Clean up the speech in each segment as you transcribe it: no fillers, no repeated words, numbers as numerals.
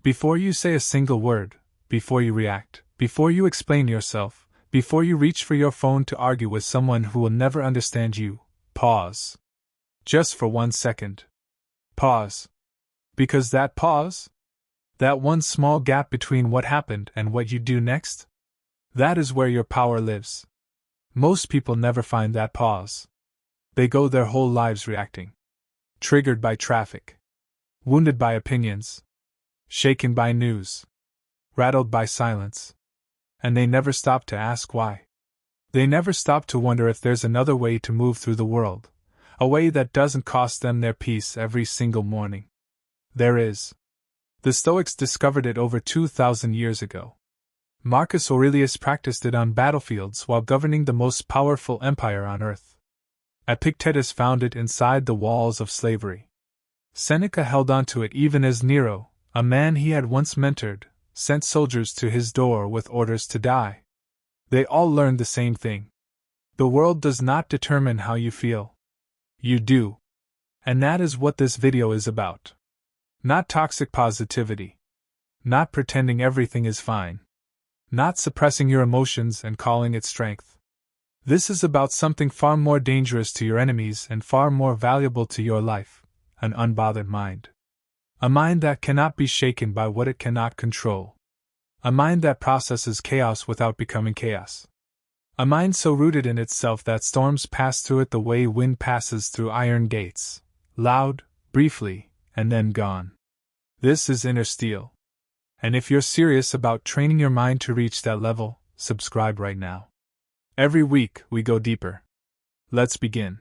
Before you say a single word, before you react, before you explain yourself, before you reach for your phone to argue with someone who will never understand you, pause. Just for 1 second. Pause. Because that pause, that one small gap between what happened and what you do next, that is where your power lives. Most people never find that pause. They go their whole lives reacting. Triggered by traffic. Wounded by opinions. Shaken by news. Rattled by silence. And they never stop to ask why. They never stop to wonder if there's another way to move through the world, a way that doesn't cost them their peace every single morning. There is. The Stoics discovered it over 2,000 years ago. Marcus Aurelius practiced it on battlefields while governing the most powerful empire on earth. Epictetus found it inside the walls of slavery. Seneca held on to it even as Nero, a man he had once mentored, sent soldiers to his door with orders to die. They all learned the same thing. The world does not determine how you feel. You do. And that is what this video is about. Not toxic positivity. Not pretending everything is fine. Not suppressing your emotions and calling it strength. This is about something far more dangerous to your enemies and far more valuable to your life, an unbothered mind. A mind that cannot be shaken by what it cannot control. A mind that processes chaos without becoming chaos. A mind so rooted in itself that storms pass through it the way wind passes through iron gates, loud, briefly, and then gone. This is inner steel. And if you're serious about training your mind to reach that level, subscribe right now. Every week, we go deeper. Let's begin.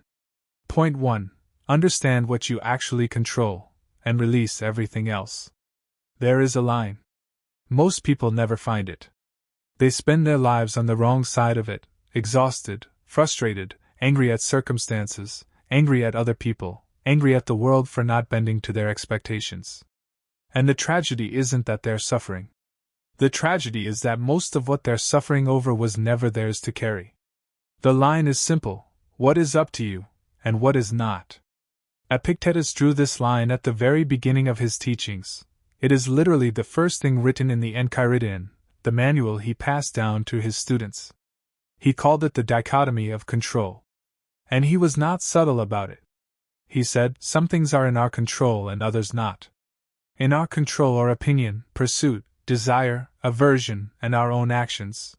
Point 1. Understand what you actually control, and release everything else. There is a line. Most people never find it. They spend their lives on the wrong side of it, exhausted, frustrated, angry at circumstances, angry at other people, angry at the world for not bending to their expectations. And the tragedy isn't that they're suffering. The tragedy is that most of what they're suffering over was never theirs to carry. The line is simple: what is up to you, and what is not. Epictetus drew this line at the very beginning of his teachings. It is literally the first thing written in the Enchiridion, the manual he passed down to his students. He called it the dichotomy of control. And he was not subtle about it. He said, some things are in our control and others not. In our control are opinion, pursuit, desire, aversion, and our own actions.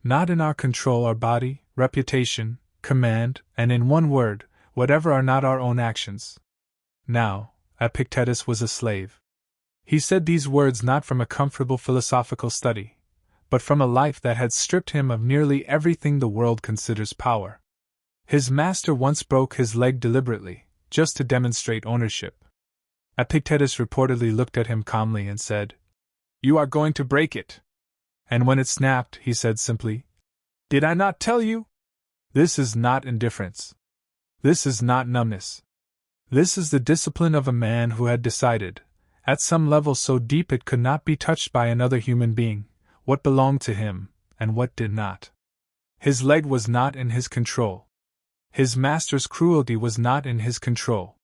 Not in our control are body, reputation, command, and in one word, whatever are not our own actions. Now, Epictetus was a slave. He said these words not from a comfortable philosophical study, but from a life that had stripped him of nearly everything the world considers power. His master once broke his leg deliberately, just to demonstrate ownership. Epictetus reportedly looked at him calmly and said, "You are going to break it." And when it snapped, he said simply, "Did I not tell you?" This is not indifference. This is not numbness. This is the discipline of a man who had decided, at some level so deep it could not be touched by another human being, what belonged to him, and what did not. His leg was not in his control. His master's cruelty was not in his control.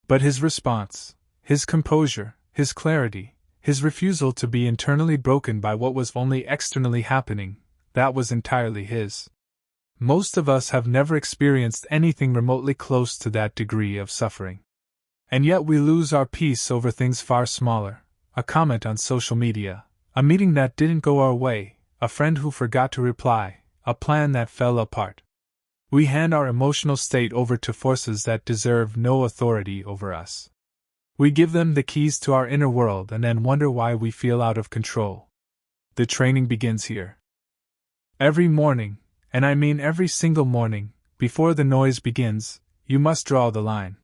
But his response, his composure, his clarity, his refusal to be internally broken by what was only externally happening, that was entirely his. Most of us have never experienced anything remotely close to that degree of suffering. And yet we lose our peace over things far smaller: a comment on social media, a meeting that didn't go our way, a friend who forgot to reply, a plan that fell apart. We hand our emotional state over to forces that deserve no authority over us. We give them the keys to our inner world and then wonder why we feel out of control. The training begins here. Every morning, and I mean every single morning, before the noise begins, you must draw the line.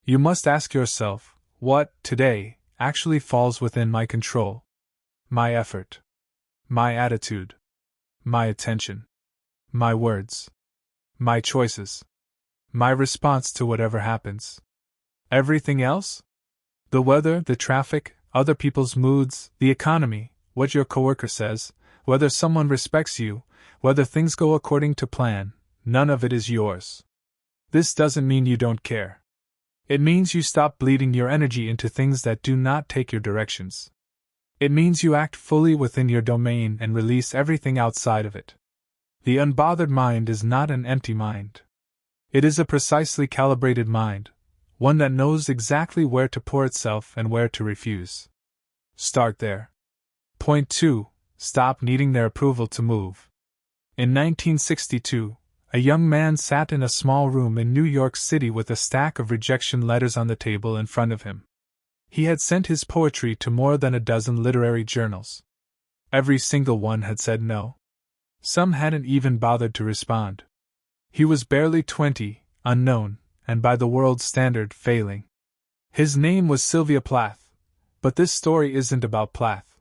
You must ask yourself, what, today, actually falls within my control? My effort. My attitude. My attention. My words. My choices. My response to whatever happens. Everything else? The weather, the traffic, other people's moods, the economy, what your coworker says, whether someone respects you, whether things go according to plan, none of it is yours. This doesn't mean you don't care. It means you stop bleeding your energy into things that do not take your directions. It means you act fully within your domain and release everything outside of it. The unbothered mind is not an empty mind. It is a precisely calibrated mind, one that knows exactly where to pour itself and where to refuse. Start there. Point 2. Stop needing their approval to move. In 1962, a young man sat in a small room in New York City with a stack of rejection letters on the table in front of him. He had sent his poetry to more than a dozen literary journals. Every single one had said no. Some hadn't even bothered to respond. He was barely 20, unknown, and by the world's standard, failing. His name was Sylvia Plath, but this story isn't about Plath.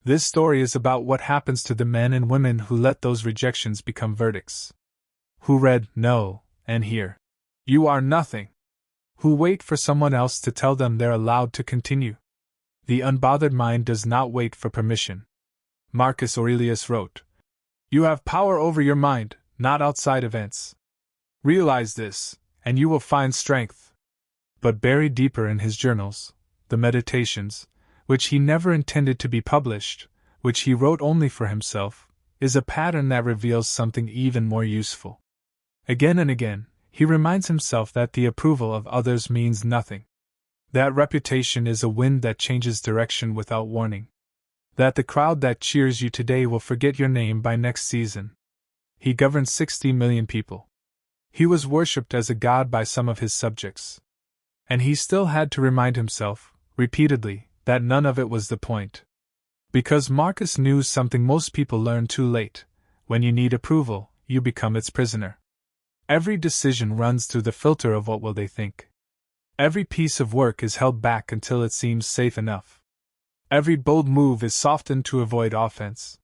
This story is about what happens to the men and women who let those rejections become verdicts. Who read no, and hear, "You are nothing." Who wait for someone else to tell them they're allowed to continue. The unbothered mind does not wait for permission. Marcus Aurelius wrote, "You have power over your mind, not outside events. Realize this, and you will find strength." But buried deeper in his journals, the Meditations, which he never intended to be published, which he wrote only for himself, is a pattern that reveals something even more useful. Again and again, he reminds himself that the approval of others means nothing. That reputation is a wind that changes direction without warning. That the crowd that cheers you today will forget your name by next season. He governed 60 million people. He was worshipped as a god by some of his subjects. And he still had to remind himself, repeatedly, that none of it was the point. Because Marcus knew something most people learn too late: when you need approval, you become its prisoner. Every decision runs through the filter of what will they think. Every piece of work is held back until it seems safe enough. Every bold move is softened to avoid offense.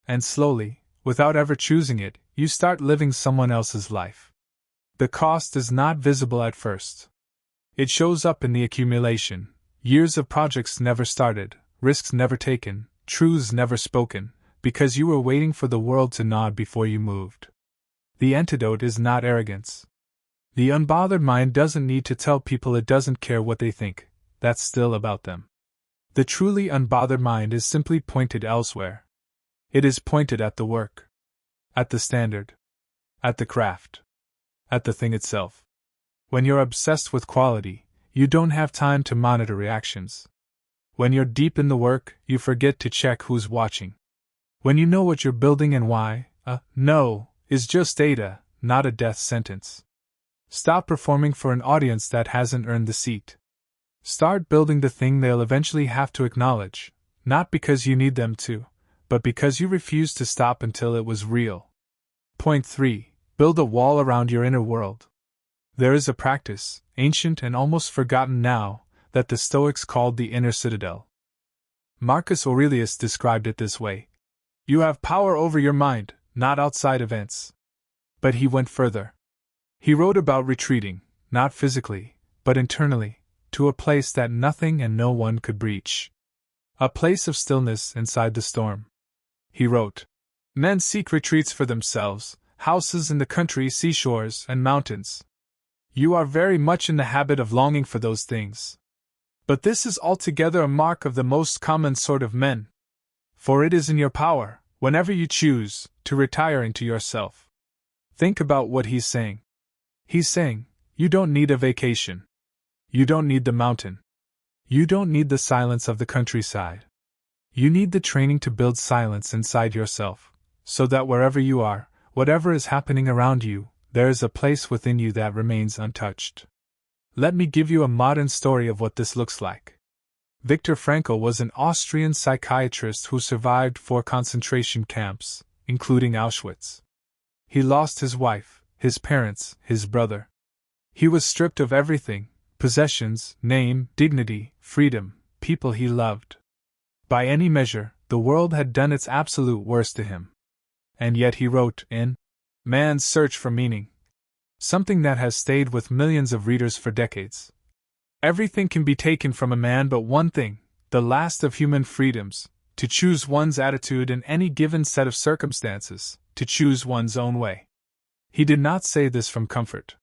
And slowly, without ever choosing it, you start living someone else's life. The cost is not visible at first. It shows up in the accumulation: years of projects never started, risks never taken, truths never spoken, because you were waiting for the world to nod before you moved. The antidote is not arrogance. The unbothered mind doesn't need to tell people it doesn't care what they think, that's still about them. The truly unbothered mind is simply pointed elsewhere. It is pointed at the work, at the standard, at the craft, at the thing itself. When you're obsessed with quality, you don't have time to monitor reactions. When you're deep in the work, you forget to check who's watching. When you know what you're building and why, a no is just data, not a death sentence. Stop performing for an audience that hasn't earned the seat. Start building the thing they'll eventually have to acknowledge, not because you need them to, but because you refuse to stop until it was real. Point 3. Build a wall around your inner world. There is a practice, ancient and almost forgotten now, that the Stoics called the inner citadel. Marcus Aurelius described it this way: "You have power over your mind, not outside events." But he went further. He wrote about retreating, not physically, but internally, to a place that nothing and no one could breach. A place of stillness inside the storm. He wrote, "Men seek retreats for themselves, houses in the country, seashores, and mountains. You are very much in the habit of longing for those things. But this is altogether a mark of the most common sort of men. For it is in your power, whenever you choose, to retire into yourself." Think about what he's saying. He's saying, you don't need a vacation. You don't need the mountain. You don't need the silence of the countryside. You need the training to build silence inside yourself, so that wherever you are, whatever is happening around you, there is a place within you that remains untouched. Let me give you a modern story of what this looks like. Viktor Frankl was an Austrian psychiatrist who survived 4 concentration camps, including Auschwitz. He lost his wife, his parents, his brother. He was stripped of everything: possessions, name, dignity, freedom, people he loved. By any measure, the world had done its absolute worst to him. And yet he wrote in Man's Search for Meaning, something that has stayed with millions of readers for decades. Everything can be taken from a man but one thing, the last of human freedoms, to choose one's attitude in any given set of circumstances, to choose one's own way. He did not say this from comfort.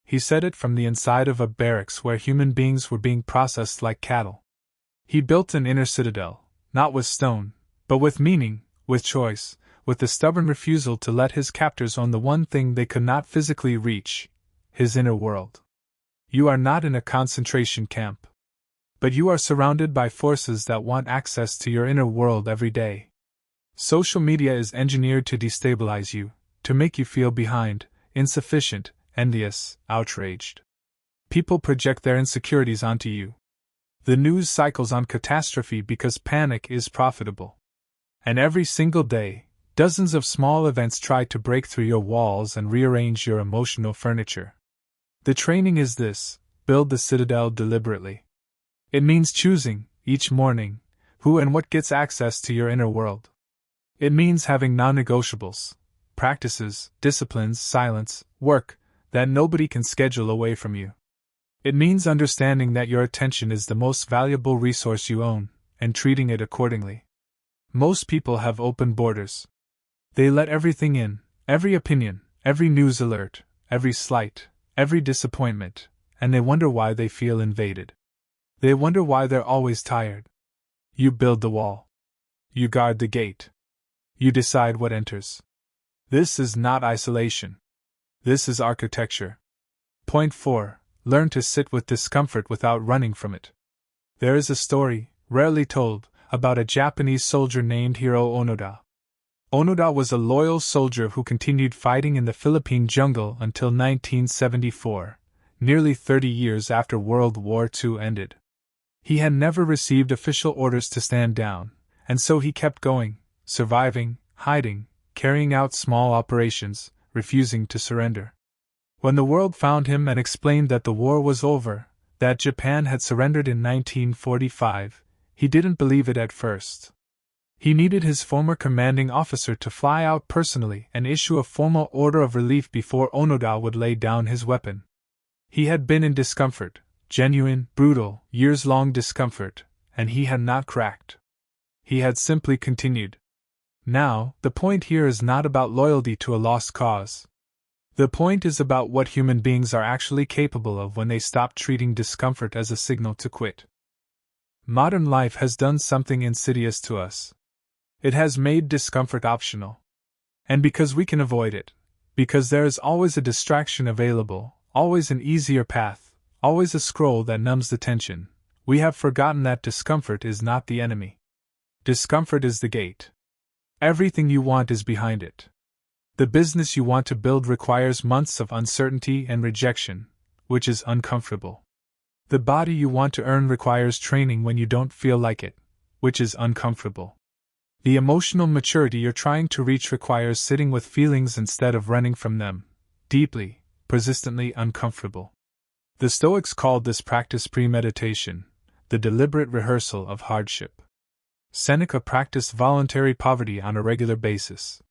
He said it from the inside of a barracks where human beings were being processed like cattle. He built an inner citadel, not with stone, but with meaning, with choice, with the stubborn refusal to let his captors own the one thing they could not physically reach, his inner world. You are not in a concentration camp. But you are surrounded by forces that want access to your inner world every day. Social media is engineered to destabilize you, to make you feel behind, insufficient, envious, outraged. People project their insecurities onto you. The news cycles on catastrophe because panic is profitable. And every single day, dozens of small events try to break through your walls and rearrange your emotional furniture. The training is this: build the citadel deliberately. It means choosing, each morning, who and what gets access to your inner world. It means having non-negotiables, practices, disciplines, silence, work, that nobody can schedule away from you. It means understanding that your attention is the most valuable resource you own, and treating it accordingly. Most people have open borders. They let everything in, every opinion, every news alert, every slight, every disappointment, and they wonder why they feel invaded. They wonder why they're always tired. You build the wall. You guard the gate. You decide what enters. This is not isolation. This is architecture. Point 4. Learn to sit with discomfort without running from it. There is a story, rarely told, about a Japanese soldier named Hiro Onoda. Onoda was a loyal soldier who continued fighting in the Philippine jungle until 1974, nearly 30 years after World War II ended. He had never received official orders to stand down, and so he kept going, surviving, hiding, carrying out small operations, refusing to surrender. When the world found him and explained that the war was over, that Japan had surrendered in 1945, he didn't believe it at first. He needed his former commanding officer to fly out personally and issue a formal order of relief before Onoda would lay down his weapon. He had been in discomfort, genuine, brutal, years-long discomfort, and he had not cracked. He had simply continued. Now, the point here is not about loyalty to a lost cause. The point is about what human beings are actually capable of when they stop treating discomfort as a signal to quit. Modern life has done something insidious to us. It has made discomfort optional. And because we can avoid it, because there is always a distraction available, always an easier path, always a scroll that numbs the tension, we have forgotten that discomfort is not the enemy. Discomfort is the gate. Everything you want is behind it. The business you want to build requires months of uncertainty and rejection, which is uncomfortable. The body you want to earn requires training when you don't feel like it, which is uncomfortable. The emotional maturity you're trying to reach requires sitting with feelings instead of running from them, deeply, persistently uncomfortable. The Stoics called this practice premeditation, the deliberate rehearsal of hardship. Seneca practiced voluntary poverty on a regular basis.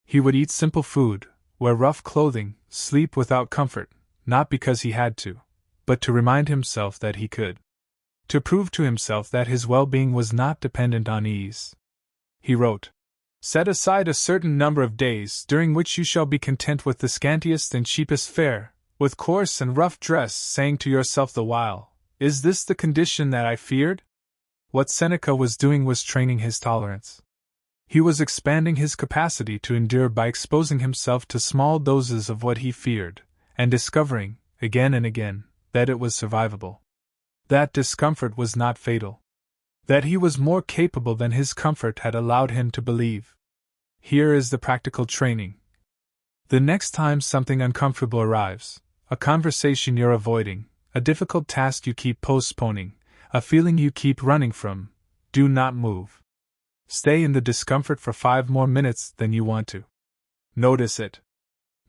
He would eat simple food, wear rough clothing, sleep without comfort, not because he had to, but to remind himself that he could. To prove to himself that his well-being was not dependent on ease. He wrote, "Set aside a certain number of days during which you shall be content with the scantiest and cheapest fare, with coarse and rough dress, saying to yourself the while, 'Is this the condition that I feared?'" What Seneca was doing was training his tolerance. He was expanding his capacity to endure by exposing himself to small doses of what he feared, and discovering, again and again, that it was survivable. That discomfort was not fatal. That he was more capable than his comfort had allowed him to believe. Here is the practical training. The next time something uncomfortable arrives, a conversation you're avoiding, a difficult task you keep postponing, a feeling you keep running from, do not move. Stay in the discomfort for 5 more minutes than you want to. Notice it.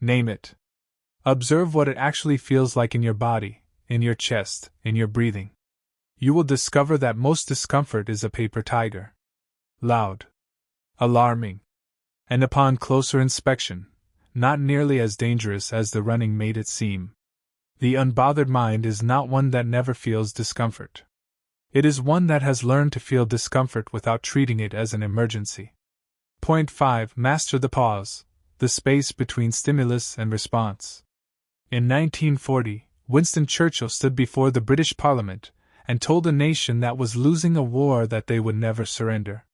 Name it. Observe what it actually feels like in your body, in your chest, in your breathing. You will discover that most discomfort is a paper tiger. Loud. Alarming. And upon closer inspection, not nearly as dangerous as the running made it seem. The unbothered mind is not one that never feels discomfort. It is one that has learned to feel discomfort without treating it as an emergency. Point 5. Master the pause, the space between stimulus and response. In 1940, Winston Churchill stood before the British Parliament, and told a nation that was losing a war that they would never surrender.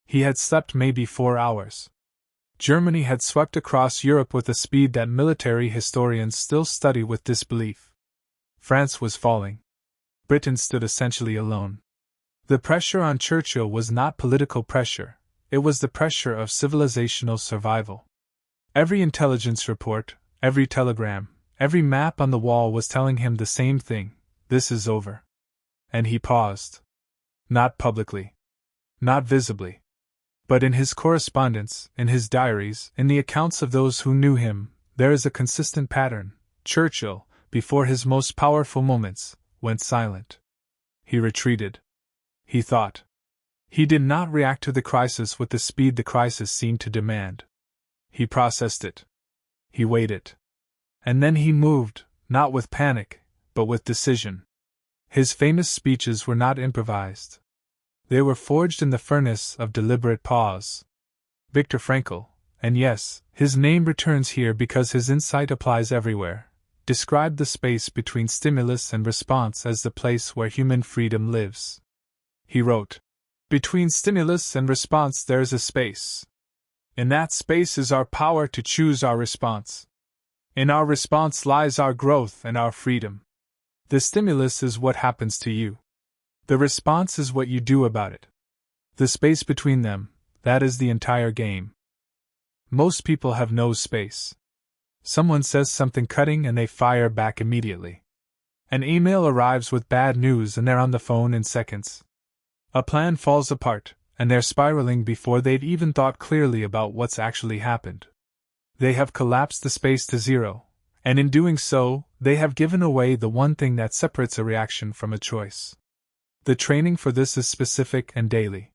He had slept maybe 4 hours. Germany had swept across Europe with a speed that military historians still study with disbelief. France was falling. Britain stood essentially alone. The pressure on Churchill was not political pressure, it was the pressure of civilizational survival. Every intelligence report, every telegram, every map on the wall was telling him the same thing: this is over. And he paused. Not publicly. Not visibly. But in his correspondence, in his diaries, in the accounts of those who knew him, there is a consistent pattern. Churchill, before his most powerful moments, went silent. He retreated. He thought. He did not react to the crisis with the speed the crisis seemed to demand. He processed it. He weighed it. And then he moved, not with panic, but with decision. His famous speeches were not improvised. They were forged in the furnace of deliberate pause. Viktor Frankl, and yes, his name returns here because his insight applies everywhere, described the space between stimulus and response as the place where human freedom lives. He wrote, "Between stimulus and response there is a space. In that space is our power to choose our response. In our response lies our growth and our freedom. The stimulus is what happens to you. The response is what you do about it. The space between them, that is the entire game." Most people have no space. Someone says something cutting and they fire back immediately. An email arrives with bad news and they're on the phone in seconds. A plan falls apart, and they're spiraling before they've even thought clearly about what's actually happened. They have collapsed the space to zero, and in doing so, they have given away the one thing that separates a reaction from a choice. The training for this is specific and daily.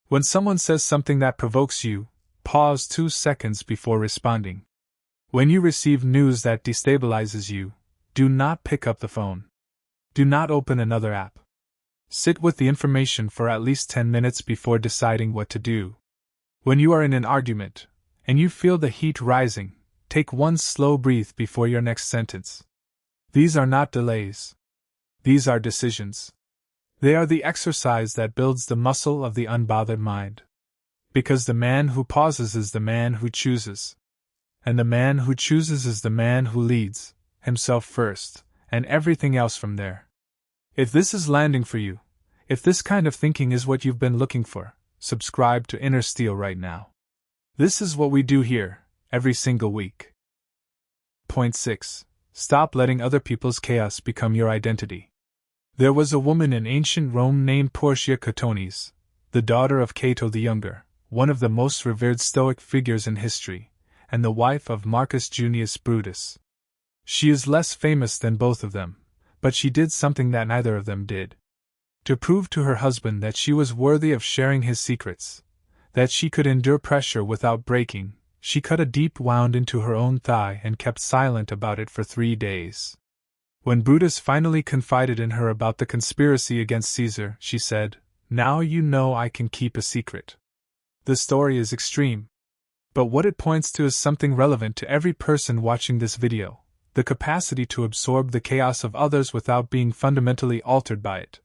When someone says something that provokes you, pause 2 seconds before responding. When you receive news that destabilizes you, do not pick up the phone. Do not open another app. Sit with the information for at least 10 minutes before deciding what to do. When you are in an argument, and you feel the heat rising, take one slow breath before your next sentence. These are not delays. These are decisions. They are the exercise that builds the muscle of the unbothered mind. Because the man who pauses is the man who chooses. And the man who chooses is the man who leads, himself first, and everything else from there. If this is landing for you, if this kind of thinking is what you've been looking for, subscribe to Inner Steel right now. This is what we do here, every single week. Point 6. Stop letting other people's chaos become your identity. There was a woman in ancient Rome named Portia Catonis, the daughter of Cato the Younger, one of the most revered Stoic figures in history, and the wife of Marcus Junius Brutus. She is less famous than both of them, but she did something that neither of them did. To prove to her husband that she was worthy of sharing his secrets, that she could endure pressure without breaking, she cut a deep wound into her own thigh and kept silent about it for 3 days. When Brutus finally confided in her about the conspiracy against Caesar, she said, "Now you know I can keep a secret." The story is extreme. But what it points to is something relevant to every person watching this video: the capacity to absorb the chaos of others without being fundamentally altered by it.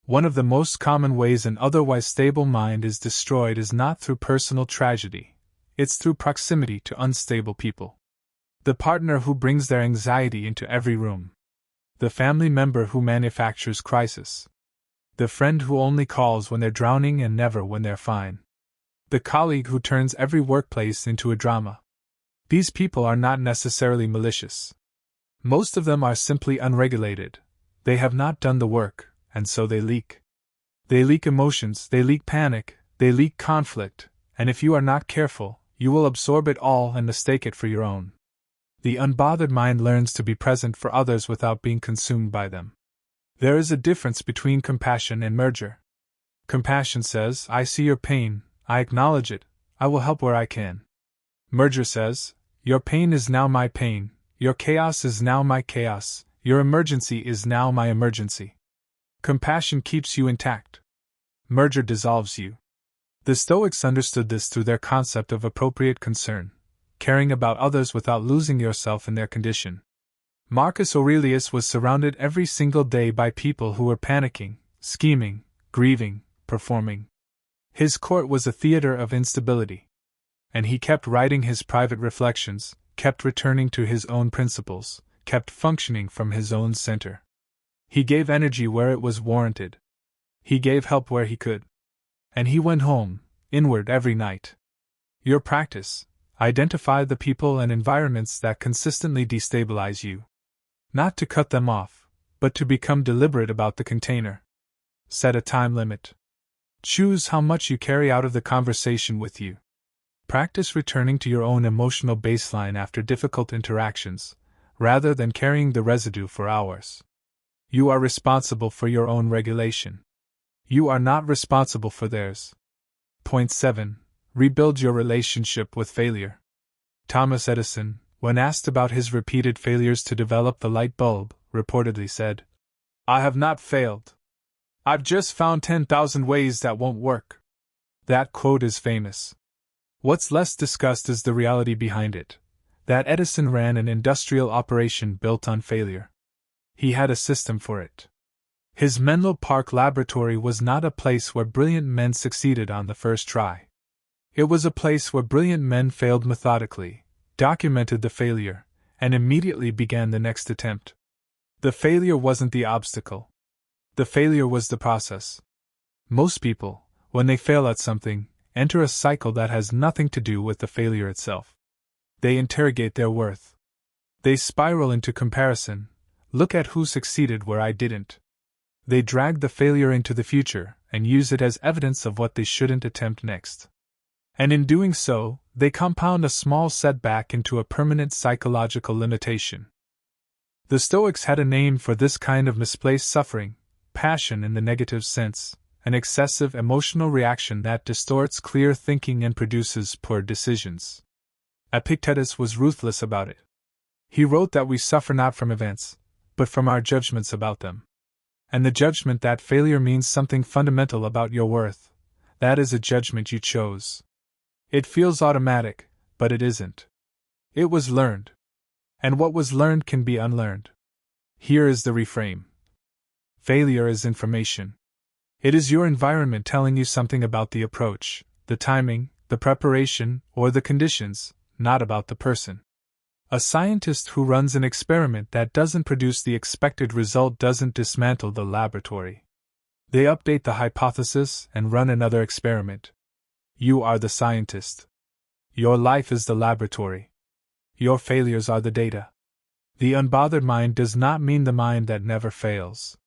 One of the most common ways an otherwise stable mind is destroyed is not through personal tragedy, it's through proximity to unstable people. The partner who brings their anxiety into every room. The family member who manufactures crisis. The friend who only calls when they're drowning and never when they're fine. The colleague who turns every workplace into a drama. These people are not necessarily malicious. Most of them are simply unregulated. They have not done the work, and so they leak. They leak emotions, they leak panic, they leak conflict, and if you are not careful, you will absorb it all and mistake it for your own. The unbothered mind learns to be present for others without being consumed by them. There is a difference between compassion and merger. Compassion says, "I see your pain, I acknowledge it, I will help where I can." Merger says, "Your pain is now my pain, your chaos is now my chaos, your emergency is now my emergency." Compassion keeps you intact. Merger dissolves you. The Stoics understood this through their concept of appropriate concern, caring about others without losing yourself in their condition. Marcus Aurelius was surrounded every single day by people who were panicking, scheming, grieving, performing. His court was a theater of instability. And he kept writing his private reflections, kept returning to his own principles, kept functioning from his own center. He gave energy where it was warranted. He gave help where he could. And he went home, inward every night. Your practice: identify the people and environments that consistently destabilize you. Not to cut them off, but to become deliberate about the container. Set a time limit. Choose how much you carry out of the conversation with you. Practice returning to your own emotional baseline after difficult interactions, rather than carrying the residue for hours. You are responsible for your own regulation. You are not responsible for theirs. Point 7. Rebuild your relationship with failure. Thomas Edison, when asked about his repeated failures to develop the light bulb, reportedly said, "I have not failed. I've just found 10,000 ways that won't work." That quote is famous. What's less discussed is the reality behind it: that Edison ran an industrial operation built on failure. He had a system for it. His Menlo Park laboratory was not a place where brilliant men succeeded on the first try. It was a place where brilliant men failed methodically, documented the failure, and immediately began the next attempt. The failure wasn't the obstacle. The failure was the process. Most people, when they fail at something, enter a cycle that has nothing to do with the failure itself. They interrogate their worth. They spiral into comparison. Look at who succeeded where I didn't. They drag the failure into the future and use it as evidence of what they shouldn't attempt next. And in doing so, they compound a small setback into a permanent psychological limitation. The Stoics had a name for this kind of misplaced suffering: passion in the negative sense, an excessive emotional reaction that distorts clear thinking and produces poor decisions. Epictetus was ruthless about it. He wrote that we suffer not from events, but from our judgments about them. And the judgment that failure means something fundamental about your worth, that is a judgment you chose. It feels automatic, but it isn't. It was learned. And what was learned can be unlearned. Here is the reframe. Failure is information. It is your environment telling you something about the approach, the timing, the preparation, or the conditions, not about the person. A scientist who runs an experiment that doesn't produce the expected result doesn't dismantle the laboratory. They update the hypothesis and run another experiment. You are the scientist. Your life is the laboratory. Your failures are the data. The unbothered mind does not mean the mind that never fails.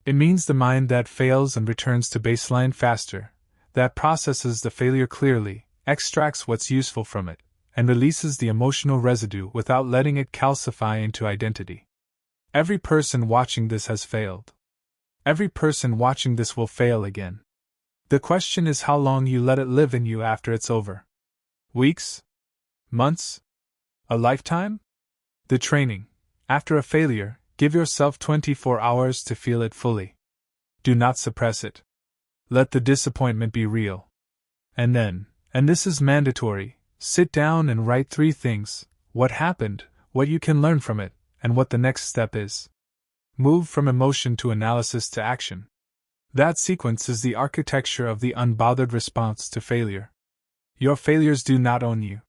It means the mind that fails and returns to baseline faster, that processes the failure clearly, extracts what's useful from it, and releases the emotional residue without letting it calcify into identity. Every person watching this has failed. Every person watching this will fail again. The question is how long you let it live in you after it's over. Weeks? Months? A lifetime? The training: after a failure, give yourself 24 hours to feel it fully. Do not suppress it. Let the disappointment be real. And then, and this is mandatory, sit down and write 3 things: what happened, what you can learn from it, and what the next step is. Move from emotion to analysis to action. That sequence is the architecture of the unbothered response to failure. Your failures do not own you.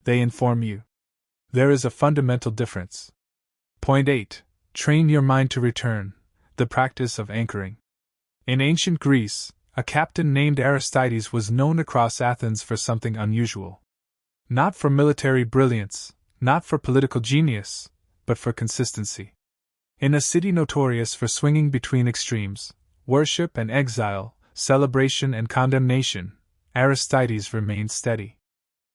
They inform you. There is a fundamental difference. Point 8. Train your mind to return, the practice of anchoring. In ancient Greece, a captain named Aristides was known across Athens for something unusual. Not for military brilliance, not for political genius, but for consistency. In a city notorious for swinging between extremes, worship and exile, celebration and condemnation, Aristides remained steady.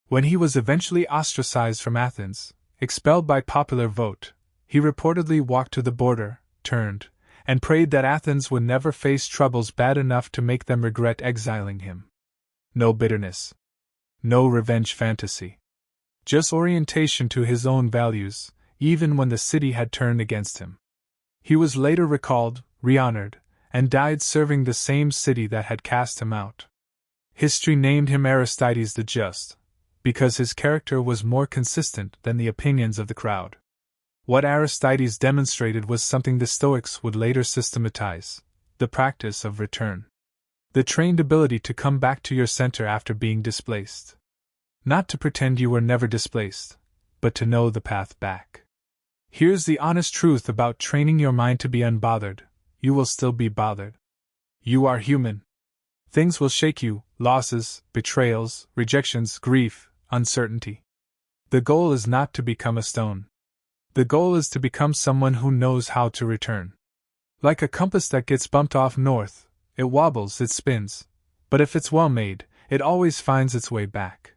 When he was eventually ostracized from Athens, expelled by popular vote, he reportedly walked to the border, turned, and prayed that Athens would never face troubles bad enough to make them regret exiling him. No bitterness. No revenge fantasy. Just orientation to his own values, even when the city had turned against him. He was later recalled, re-honored, and died serving the same city that had cast him out. History named him Aristides the Just, because his character was more consistent than the opinions of the crowd. What Aristides demonstrated was something the Stoics would later systematize: the practice of return. The trained ability to come back to your center after being displaced. Not to pretend you were never displaced, but to know the path back. Here's the honest truth about training your mind to be unbothered: you will still be bothered. You are human. Things will shake you: losses, betrayals, rejections, grief, uncertainty. The goal is not to become a stone. The goal is to become someone who knows how to return. Like a compass that gets bumped off north, it wobbles, it spins, but if it's well made, it always finds its way back.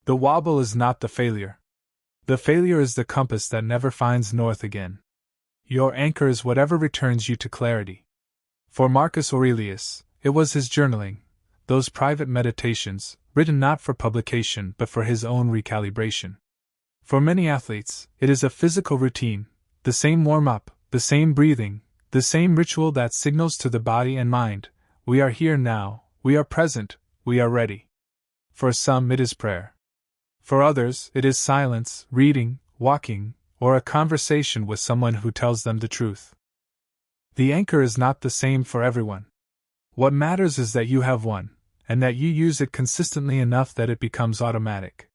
The wobble is not the failure. The failure is the compass that never finds north again. Your anchor is whatever returns you to clarity. For Marcus Aurelius, it was his journaling, those private meditations, written not for publication but for his own recalibration. For many athletes, it is a physical routine, the same warm-up, the same breathing, the same ritual that signals to the body and mind: we are here now, we are present, we are ready. For some it is prayer. For others it is silence, reading, walking, or a conversation with someone who tells them the truth. The anchor is not the same for everyone. What matters is that you have one, and that you use it consistently enough that it becomes automatic.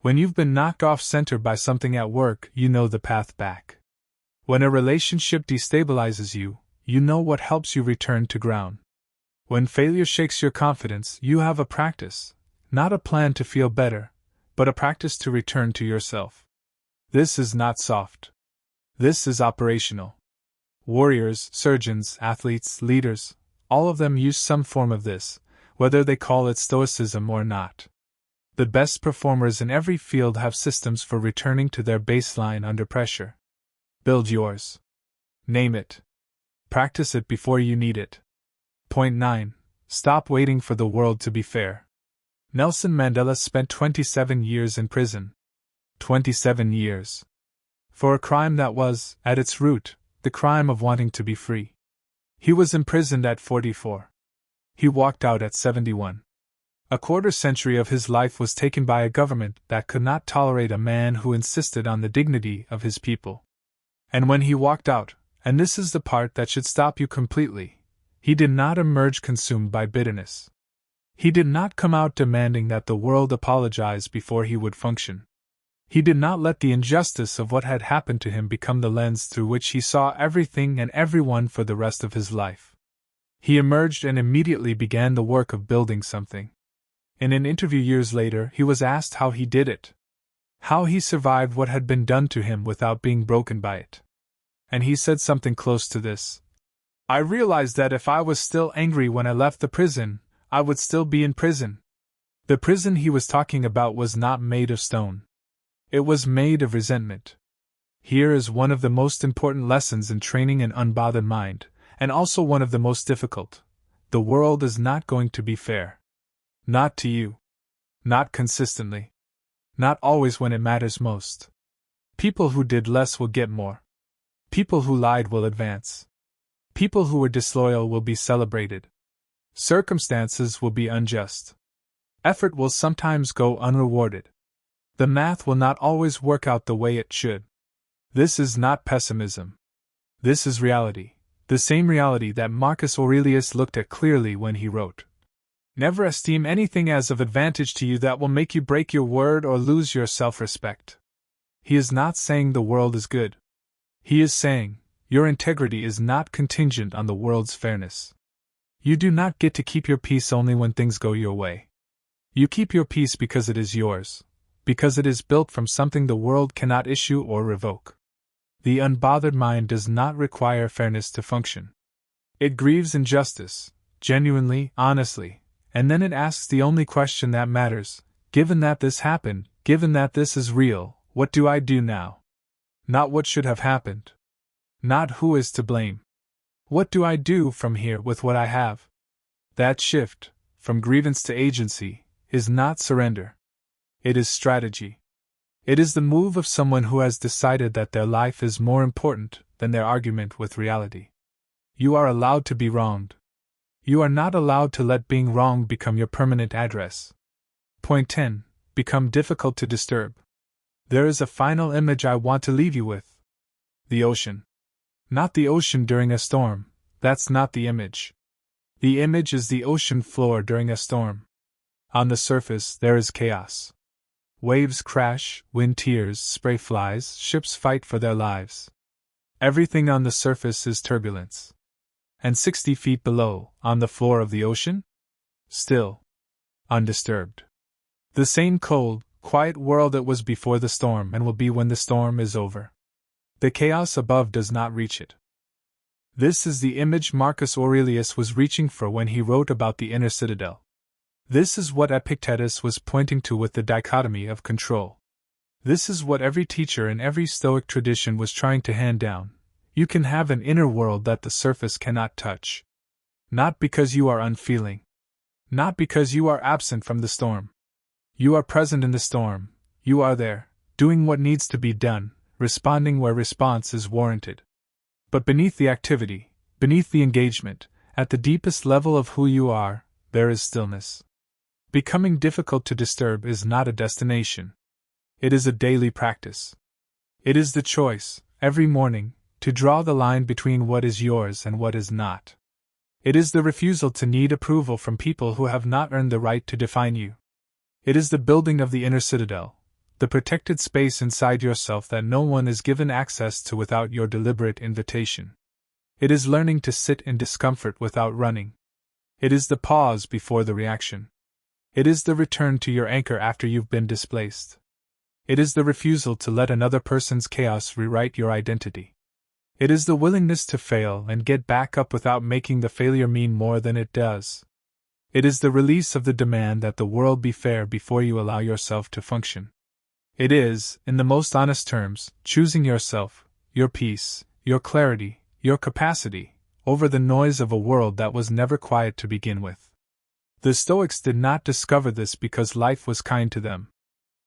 When you've been knocked off center by something at work, you know the path back. When a relationship destabilizes you, you know what helps you return to ground. When failure shakes your confidence, you have a practice, not a plan to feel better, but a practice to return to yourself. This is not soft. This is operational. Warriors, surgeons, athletes, leaders, all of them use some form of this, whether they call it Stoicism or not. The best performers in every field have systems for returning to their baseline under pressure. Build yours. Name it. Practice it before you need it. Point 9. Stop waiting for the world to be fair. Nelson Mandela spent 27 years in prison. 27 years. For a crime that was, at its root, the crime of wanting to be free. He was imprisoned at 44. He walked out at 71. A quarter-century of his life was taken by a government that could not tolerate a man who insisted on the dignity of his people. And when he walked out, and this is the part that should stop you completely, he did not emerge consumed by bitterness. He did not come out demanding that the world apologize before he would function. He did not let the injustice of what had happened to him become the lens through which he saw everything and everyone for the rest of his life. He emerged and immediately began the work of building something. In an interview years later, he was asked how he did it. How he survived what had been done to him without being broken by it. And he said something close to this: I realized that if I was still angry when I left the prison, I would still be in prison. The prison he was talking about was not made of stone. It was made of resentment. Here is one of the most important lessons in training an unbothered mind, and also one of the most difficult. The world is not going to be fair. Not to you. Not consistently. Not always when it matters most. People who did less will get more. People who lied will advance. People who were disloyal will be celebrated. Circumstances will be unjust. Effort will sometimes go unrewarded. The math will not always work out the way it should. This is not pessimism. This is reality, the same reality that Marcus Aurelius looked at clearly when he wrote, Never esteem anything as of advantage to you that will make you break your word or lose your self-respect. He is not saying the world is good. He is saying, your integrity is not contingent on the world's fairness. You do not get to keep your peace only when things go your way. You keep your peace because it is yours, because it is built from something the world cannot issue or revoke. The unbothered mind does not require fairness to function. It grieves injustice, genuinely, honestly, and then it asks the only question that matters: given that this happened, given that this is real, what do I do now? Not what should have happened. Not who is to blame. What do I do from here with what I have? That shift, from grievance to agency, is not surrender. It is strategy. It is the move of someone who has decided that their life is more important than their argument with reality. You are allowed to be wronged. You are not allowed to let being wronged become your permanent address. Point 10. Become difficult to disturb. There is a final image I want to leave you with. The ocean. Not the ocean during a storm, that's not the image. The image is the ocean floor during a storm. On the surface, there is chaos. Waves crash, wind tears, spray flies, ships fight for their lives. Everything on the surface is turbulence. And 60 feet below, on the floor of the ocean? Still. Undisturbed. The same cold, quiet world it was before the storm and will be when the storm is over. The chaos above does not reach it. This is the image Marcus Aurelius was reaching for when he wrote about the inner citadel. This is what Epictetus was pointing to with the dichotomy of control. This is what every teacher in every Stoic tradition was trying to hand down. You can have an inner world that the surface cannot touch. Not because you are unfeeling. Not because you are absent from the storm. You are present in the storm, you are there, doing what needs to be done, responding where response is warranted. But beneath the activity, beneath the engagement, at the deepest level of who you are, there is stillness. Becoming difficult to disturb is not a destination. It is a daily practice. It is the choice, every morning, to draw the line between what is yours and what is not. It is the refusal to need approval from people who have not earned the right to define you. It is the building of the inner citadel, the protected space inside yourself that no one is given access to without your deliberate invitation. It is learning to sit in discomfort without running. It is the pause before the reaction. It is the return to your anchor after you've been displaced. It is the refusal to let another person's chaos rewrite your identity. It is the willingness to fail and get back up without making the failure mean more than it does. It is the release of the demand that the world be fair before you allow yourself to function. It is, in the most honest terms, choosing yourself, your peace, your clarity, your capacity, over the noise of a world that was never quiet to begin with. The Stoics did not discover this because life was kind to them.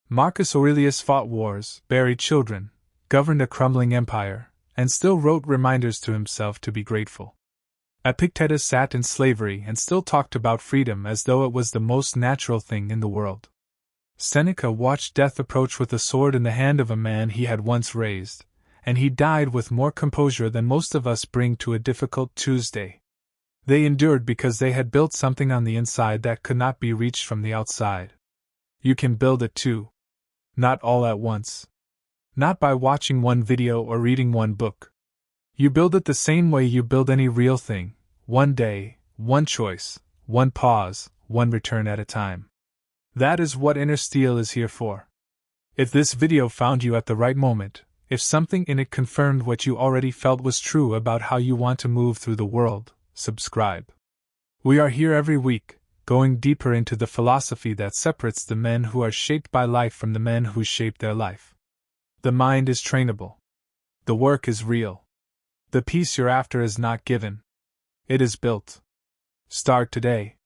Marcus Aurelius fought wars, buried children, governed a crumbling empire, and still wrote reminders to himself to be grateful. Epictetus sat in slavery and still talked about freedom as though it was the most natural thing in the world. Seneca watched death approach with a sword in the hand of a man he had once raised, and he died with more composure than most of us bring to a difficult Tuesday. They endured because they had built something on the inside that could not be reached from the outside. You can build it too. Not all at once. Not by watching one video or reading one book. You build it the same way you build any real thing, one day, one choice, one pause, one return at a time. That is what Inner Steel is here for. If this video found you at the right moment, if something in it confirmed what you already felt was true about how you want to move through the world, subscribe. We are here every week, going deeper into the philosophy that separates the men who are shaped by life from the men who shape their life. The mind is trainable. The work is real. The peace you're after is not given. It is built. Start today.